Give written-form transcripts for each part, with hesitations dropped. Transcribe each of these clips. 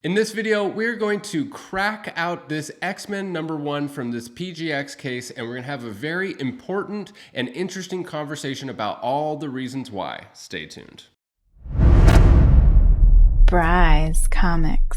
In this video, we're going to crack out this X-Men #1 from this PGX case, and we're going to have a very important and interesting conversation about all the reasons why. Stay tuned. Bry's Comics.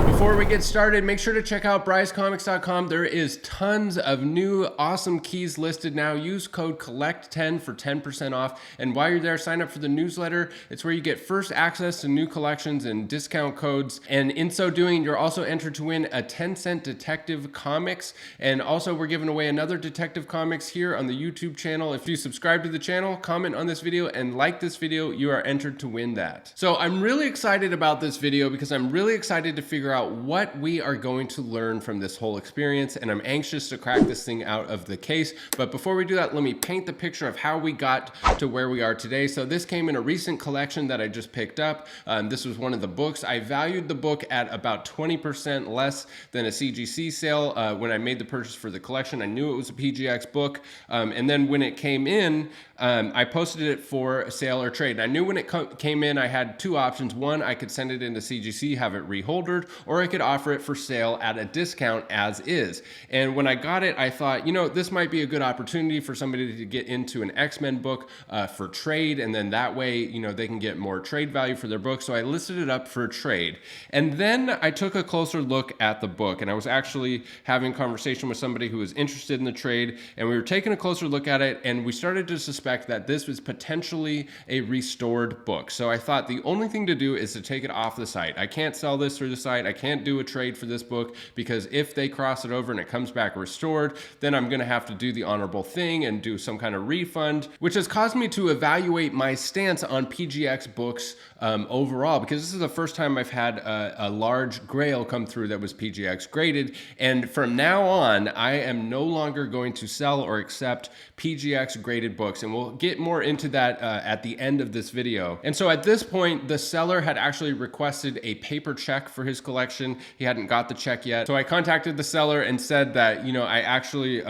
Before we get started, make sure to check out bryscomics.com. There is tons of new awesome keys listed now. Use code COLLECT10 for 10% off. And while you're there, sign up for the newsletter. It's where you get first access to new collections and discount codes. And in so doing, you're also entered to win a 10-cent Detective Comics. And also, we're giving away another Detective Comics here on the YouTube channel. If you subscribe to the channel, comment on this video, and like this video, you are entered to win that. So I'm really excited about this video because I'm really excited to figure out what we are going to learn from this whole experience, and I'm anxious to crack this thing out of the case. But before we do that, let me paint the picture of how we got to where we are today. So this came in a recent collection that I just picked up. This was one of the books. I valued the book at about 20% less than a CGC sale. When I made the purchase for the collection, I knew it was a PGX book. And then when it came in, I posted it for sale or trade. And I knew when it came in, I had two options. One, I could send it into CGC, have it reholdered, or I could offer it for sale at a discount as is. And when I got it, I thought, you know, this might be a good opportunity for somebody to get into an X-Men book for trade. And then that way, you know, they can get more trade value for their book. So I listed it up for trade. And then I took a closer look at the book, and I was actually having a conversation with somebody who was interested in the trade, and we were taking a closer look at it, and we started to suspect that this was potentially a restored book. So I thought the only thing to do is to take it off the site. I can't sell this through the site. I can't do a trade for this book, because if they cross it over and it comes back restored, then I'm going to have to do the honorable thing and do some kind of refund, which has caused me to evaluate my stance on PGX books overall, because this is the first time I've had a large grail come through that was PGX graded. And from now on, I am no longer going to sell or accept PGX graded books. And we'll get more into that at the end of this video. And so at this point, the seller had actually requested a paper check for his collection. He hadn't got the check yet. So I contacted the seller and said that, you know, I actually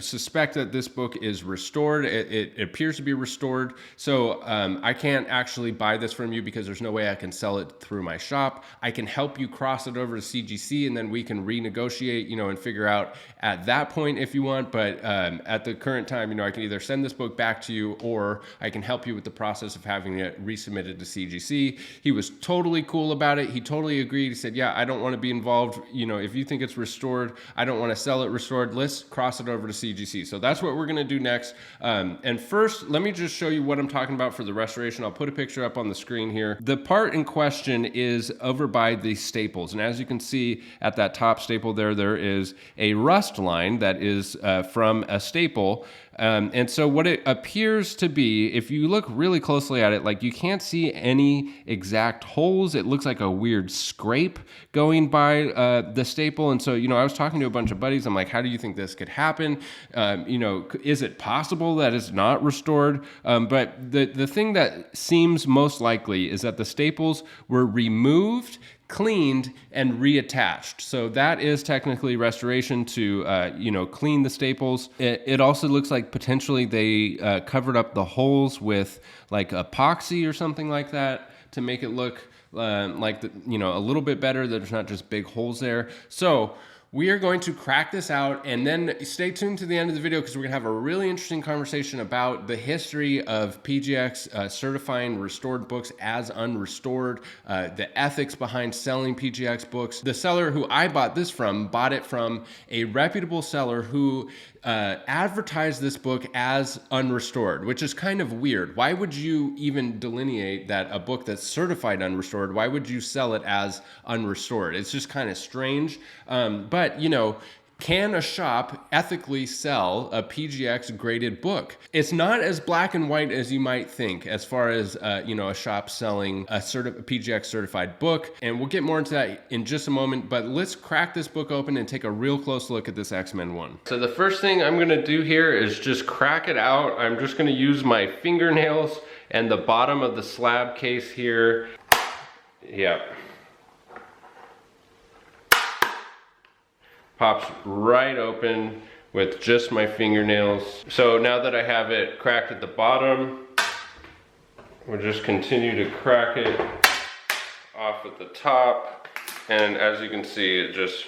suspect that this book is restored. It appears to be restored. So I can't actually buy this from you because there's no way I can sell it through my shop. I can help you cross it over to CGC, and then we can renegotiate, you know, and figure out at that point if you want. But at the current time, you know, I can either send this book back to you, or I can help you with the process of having it resubmitted to CGC. He was totally cool about it. He totally agreed. He said, yeah, I don't want to be involved. You know, if you think it's restored, I don't want to sell it restored. Let's cross it over to CGC. So that's what we're going to do next. And first, let me just show you what I'm talking about for the restoration. I'll put a picture up on the screen here. The part in question is over by the staples. And as you can see at that top staple there is a rust line that is from a staple. And so what it appears to be, if you look really closely at it, like you can't see any exact holes. It looks like a weird scrape going by the staple. And so, you know, I was talking to a bunch of buddies. I'm like, how do you think this could happen? You know, is it possible that it's not restored? But the thing that seems most likely is that the staples were removed, cleaned, and reattached. So that is technically restoration to, you know, clean the staples. It also looks like potentially they covered up the holes with like epoxy or something like that to make it look like, you know, a little bit better, that there's not just big holes there. So we are going to crack this out, and then stay tuned to the end of the video because we're going to have a really interesting conversation about the history of PGX certifying restored books as unrestored, the ethics behind selling PGX books. The seller who I bought this from bought it from a reputable seller who advertised this book as unrestored, which is kind of weird. Why would you even delineate that a book that's certified unrestored? Why would you sell it as unrestored? It's just kind of strange. But, you know, can a shop ethically sell a PGX graded book? It's not as black and white as you might think as far as, you know, a shop selling a PGX certified book. And we'll get more into that in just a moment, but let's crack this book open and take a real close look at this X-Men 1. So the first thing I'm going to do here is just crack it out. I'm just going to use my fingernails and the bottom of the slab case here. Yep. Pops right open with just my fingernails. So now that I have it cracked at the bottom, we'll just continue to crack it off at the top, and as you can see, it just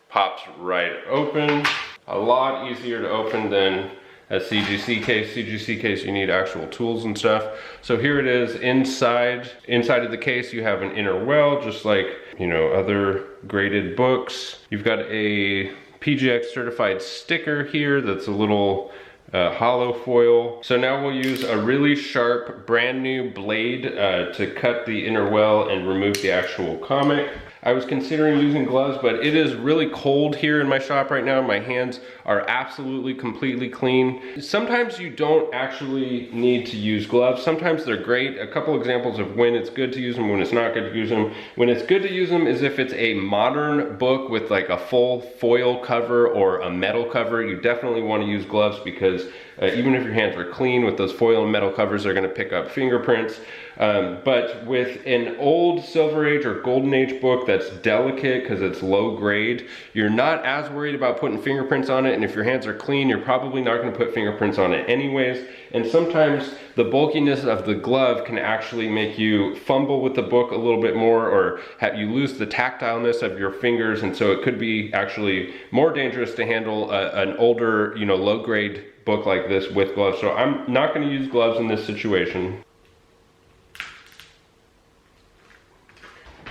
pops right open. A lot easier to open than a CGC case. CGC case, you need actual tools and stuff. So here it is inside of the case. You have an inner well, just like, you know, other graded books. You've got a PGX certified sticker here that's a little hollow foil. So now we'll use a really sharp brand new blade to cut the inner well and remove the actual comic. I was considering using gloves, but it is really cold here in my shop right now. My hands are absolutely completely clean. Sometimes you don't actually need to use gloves. Sometimes they're great. A couple examples of when it's good to use them, when it's not good to use them. When it's good to use them is if it's a modern book with like a full foil cover or a metal cover. You definitely want to use gloves because even if your hands are clean with those foil and metal covers, they're going to pick up fingerprints. But with an old Silver Age or Golden Age book that's delicate because it's low grade, you're not as worried about putting fingerprints on it, and if your hands are clean, you're probably not going to put fingerprints on it anyways. And sometimes the bulkiness of the glove can actually make you fumble with the book a little bit more, or have you lose the tactileness of your fingers, and so it could be actually more dangerous to handle an older, you know, low grade book like this with gloves. So I'm not going to use gloves in this situation.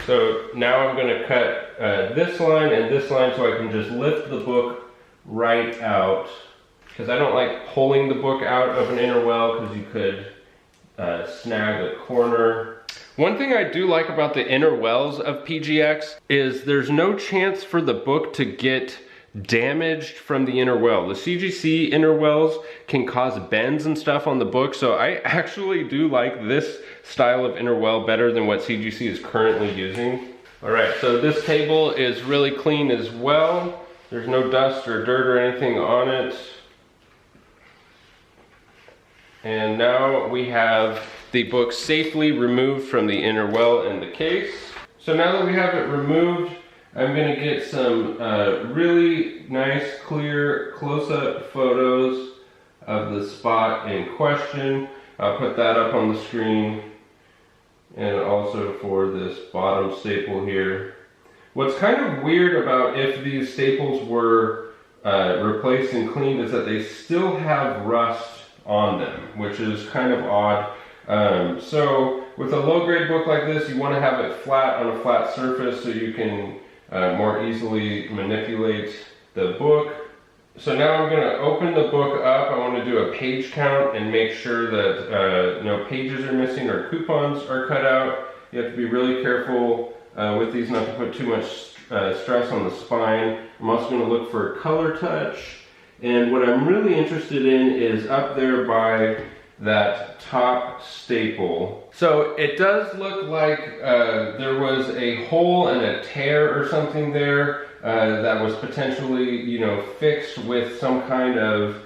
So now I'm going to cut this line and this line so I can just lift the book right out, because I don't like pulling the book out of an inner well because you could snag a corner. One thing I do like about the inner wells of PGX is there's no chance for the book to get damaged from the inner well. The CGC inner wells can cause bends and stuff on the book, so I actually do like this style of inner well better than what CGC is currently using. All right, so this table is really clean as well. There's no dust or dirt or anything on it. And now we have the book safely removed from the inner well in the case. So now that we have it removed, I'm going to get some really nice, clear, close-up photos of the spot in question. I'll put that up on the screen, and also for this bottom staple here. What's kind of weird about if these staples were replaced and cleaned is that they still have rust on them, which is kind of odd. So with a low-grade book like this, you want to have it flat on a flat surface so you can more easily manipulate the book. So now I'm going to open the book up. I want to do a page count and make sure that no pages are missing or coupons are cut out. You have to be really careful with these not to put too much stress on the spine. I'm also going to look for color touch. And what I'm really interested in is up there by that top staple. So it does look like there was a hole and a tear or something there that was potentially, you know, fixed with some kind of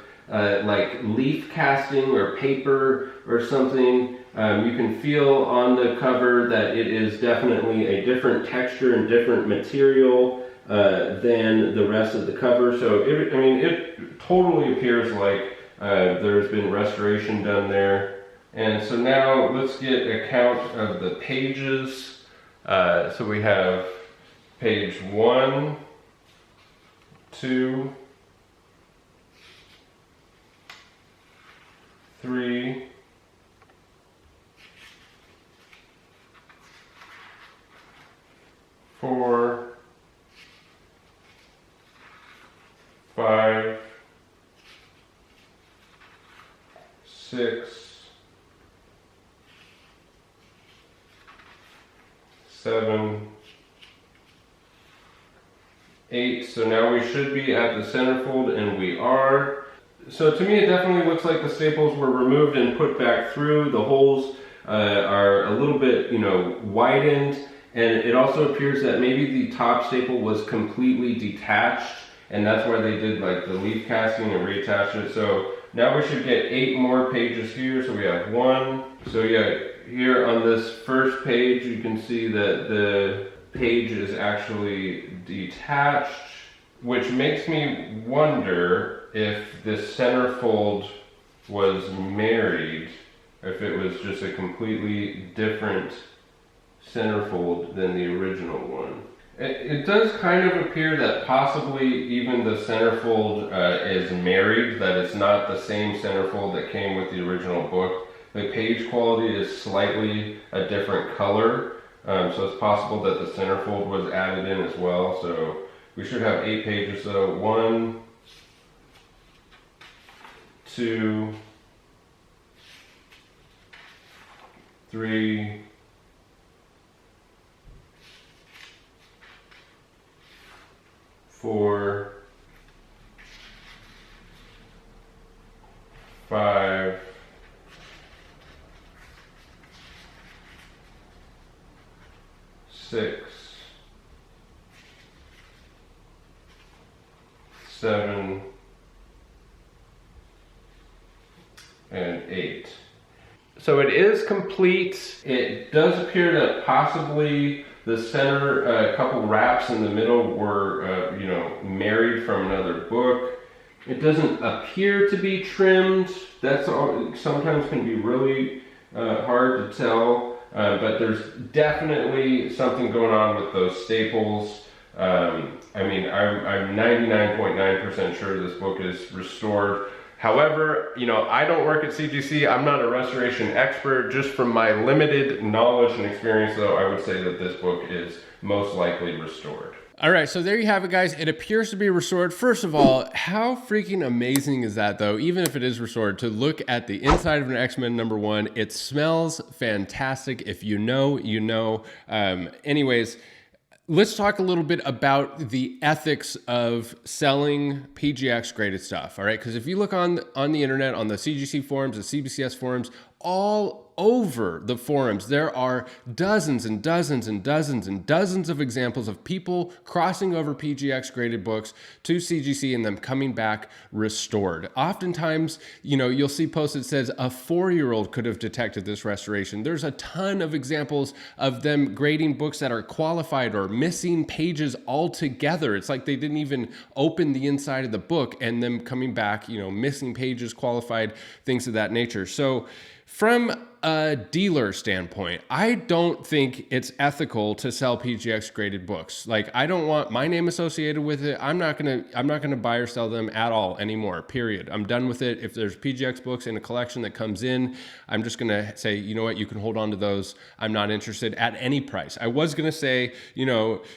like leaf casting or paper or something. You can feel on the cover that it is definitely a different texture and different material than the rest of the cover. So it totally appears like there's been restoration done there. And so now let's get a count of the pages. So we have page 1, 2, 3, 4, 5, 6, 7, 8. So now we should be at the centerfold, and we are. So to me it definitely looks like the staples were removed and put back through. The holes are a little bit, you know, widened, and it also appears that maybe the top staple was completely detached, and that's why they did like the leaf casting and reattached it. So now we should get 8 more pages here. So we have 1. So yeah, here on this first page you can see that the page is actually detached, which makes me wonder if this centerfold was married, if it was just a completely different centerfold than the original one. It does kind of appear that possibly even the centerfold is married, that it's not the same centerfold that came with the original book. The page quality is slightly a different color, so it's possible that the centerfold was added in as well. So we should have 8 pages though. 1, 2, 3, 4, 5, 6, 7, and 8. So it is complete. It does appear that possibly the center couple wraps in the middle were, married from another book. It doesn't appear to be trimmed. That's sometimes can be really hard to tell, but there's definitely something going on with those staples. I'm 99.9% sure this book is restored. However, I don't work at CGC. I'm not a restoration expert. Just from my limited knowledge and experience, though, I would say that this book is most likely restored. All right, so there you have it, guys. It appears to be restored. First of all, how freaking amazing is that, though, even if it is restored, to look at the inside of an X-Men #1. It smells fantastic. If you know, you know. Anyways, let's talk a little bit about the ethics of selling PGX graded stuff, all right? Because if you look on the internet, on the CGC forums, the CBCS forums, all over the forums, there are dozens and dozens and dozens and dozens of examples of people crossing over PGX graded books to CGC and them coming back restored. Oftentimes, you'll see posts that says a 4-year-old could have detected this restoration. There's a ton of examples of them grading books that are qualified or missing pages altogether. It's like they didn't even open the inside of the book and them coming back, missing pages, qualified, things of that nature. So from a dealer standpoint, I don't think it's ethical to sell PGX graded books. Like, I don't want my name associated with it. I'm not gonna buy or sell them at all anymore. Period. I'm done with it. If there's PGX books in a collection that comes in, I'm just gonna say, you know what, you can hold on to those. I'm not interested at any price. I was gonna say,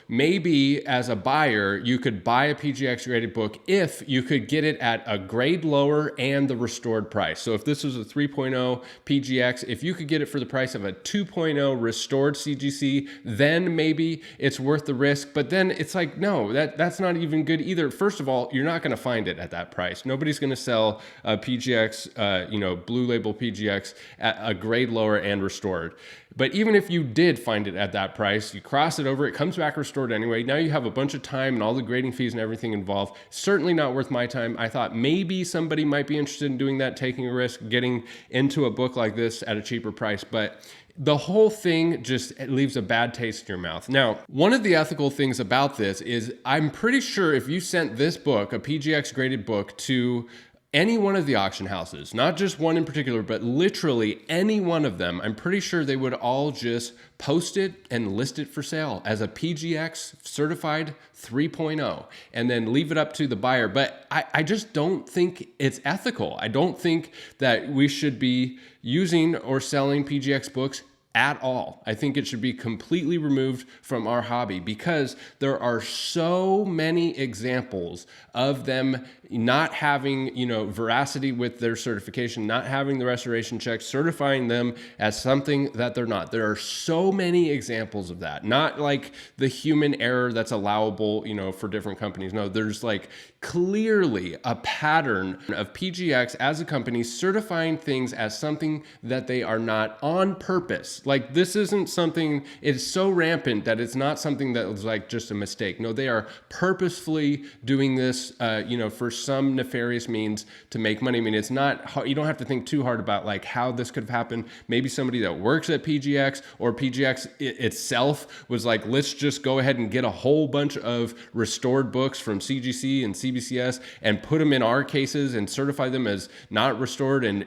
maybe as a buyer, you could buy a PGX graded book if you could get it at a grade lower and the restored price. So if this was a 3.0 PGX, if you could get it for the price of a 2.0 restored CGC, then maybe it's worth the risk. But then it's like, no, that's not even good either. First of all, you're not going to find it at that price. Nobody's going to sell a PGX, blue label PGX at a grade lower and restored. But even if you did find it at that price, you cross it over, it comes back restored anyway. Now you have a bunch of time and all the grading fees and everything involved. Certainly not worth my time. I thought maybe somebody might be interested in doing that, taking a risk, getting into a book like this at a cheaper price. But the whole thing just leaves a bad taste in your mouth. Now, one of the ethical things about this is I'm pretty sure if you sent this book, a PGX graded book, to any one of the auction houses, not just one in particular, but literally any one of them, I'm pretty sure they would all just post it and list it for sale as a PGX certified 3.0 and then leave it up to the buyer. But I just don't think it's ethical. I don't think that we should be using or selling PGX books at all. I think it should be completely removed from our hobby because there are so many examples of them not having, veracity with their certification, not having the restoration checks, certifying them as something that they're not. There are so many examples of that. Not like the human error that's allowable, for different companies. No, there's like clearly a pattern of PGX as a company certifying things as something that they are not on purpose. Like, this isn't something, it's so rampant that it's not something that was like just a mistake. No, they are purposefully doing this, for some nefarious means to make money. I mean, it's not, you don't have to think too hard about like how this could have happened. Maybe somebody that works at PGX or PGX itself was like, let's just go ahead and get a whole bunch of restored books from CGC and CBCS and put them in our cases and certify them as not restored and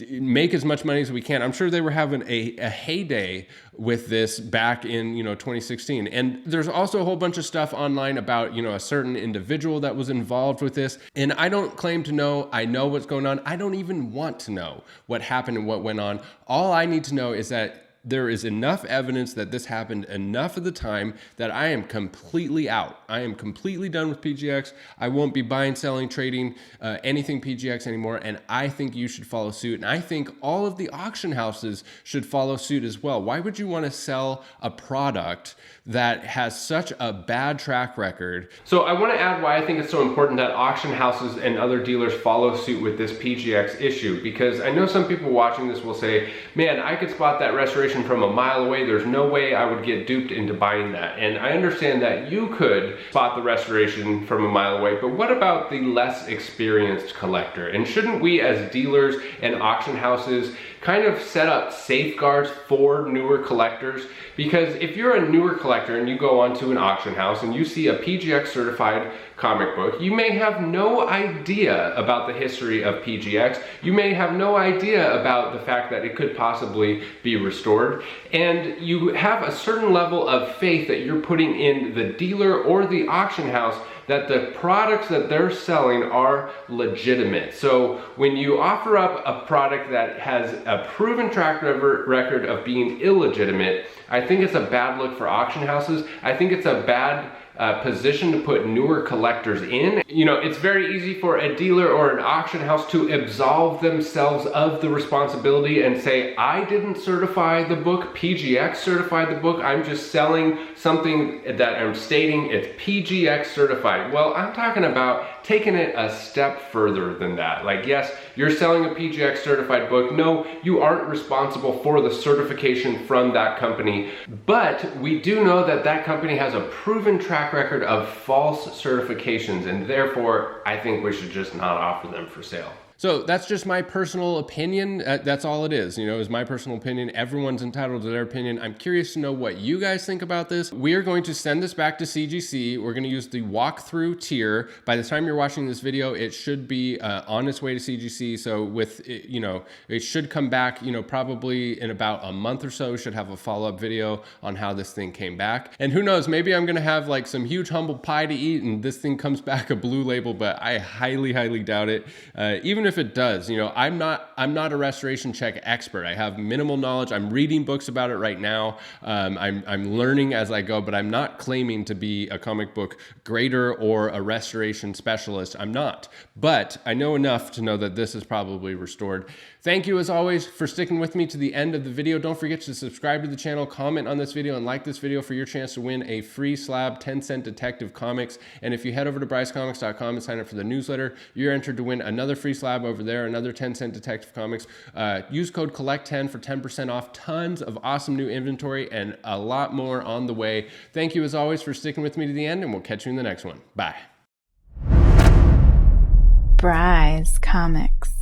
make as much money as we can. I'm sure they were having a a heyday with this back in 2016. And there's also a whole bunch of stuff online about a certain individual that was involved with this. And I don't claim to know. I know what's going on. I don't even want to know what happened and what went on. All I need to know is that there is enough evidence that this happened enough of the time that I am completely out. I am completely done with PGX. I won't be buying, selling, trading anything PGX anymore. And I think you should follow suit. And I think all of the auction houses should follow suit as well. Why would you want to sell a product that has such a bad track record? So I want to add why I think it's so important that auction houses and other dealers follow suit with this PGX issue, because I know some people watching this will say, man, I could spot that restoration from a mile away. There's no way I would get duped into buying that. And I understand that you could spot the restoration from a mile away, but what about the less experienced collector? And shouldn't we as dealers and auction houses kind of set up safeguards for newer collectors? Because if you're a newer collector and you go onto an auction house and you see a PGX certified comic book, you may have no idea about the history of PGX. You may have no idea about the fact that it could possibly be restored. And you have a certain level of faith that you're putting in the dealer or the auction house that the products that they're selling are legitimate. So when you offer up a product that has a proven track record of being illegitimate, I think it's a bad look for auction houses. I think it's a bad position to put newer collectors in. It's very easy for a dealer or an auction house to absolve themselves of the responsibility and say, I didn't certify the book, PGX certified the book, I'm just selling something that I'm stating it's PGX certified. Well, I'm talking about taking it a step further than that. Like, yes, you're selling a PGX certified book. No, you aren't responsible for the certification from that company, but we do know that that company has a proven track record of false certifications, and therefore I think we should just not offer them for sale. So that's just my personal opinion. That's all it is, is my personal opinion. Everyone's entitled to their opinion. I'm curious to know what you guys think about this. We are going to send this back to CGC. We're going to use the walkthrough tier. By the time you're watching this video, it should be on its way to CGC. So it should come back, probably in about a month or so. Should have a follow-up video on how this thing came back. And who knows, maybe I'm going to have like some huge humble pie to eat and this thing comes back a blue label, but I highly, highly doubt it. Even if it does, I'm not a restoration check expert. I have minimal knowledge. I'm reading books about it right now. I'm learning as I go, but I'm not claiming to be a comic book grader or a restoration specialist. I'm not, but I know enough to know that this is probably restored. Thank you as always for sticking with me to the end of the video. Don't forget to subscribe to the channel, comment on this video, and like this video for your chance to win a free Slab 10-cent Detective Comics. And if you head over to brycecomics.com and sign up for the newsletter, you're entered to win another free Slab over there, another 10-cent Detective Comics. Use code COLLECT10 for 10% off. Tons of awesome new inventory and a lot more on the way. Thank you as always for sticking with me to the end, and we'll catch you in the next one. Bye. Bryce Comics.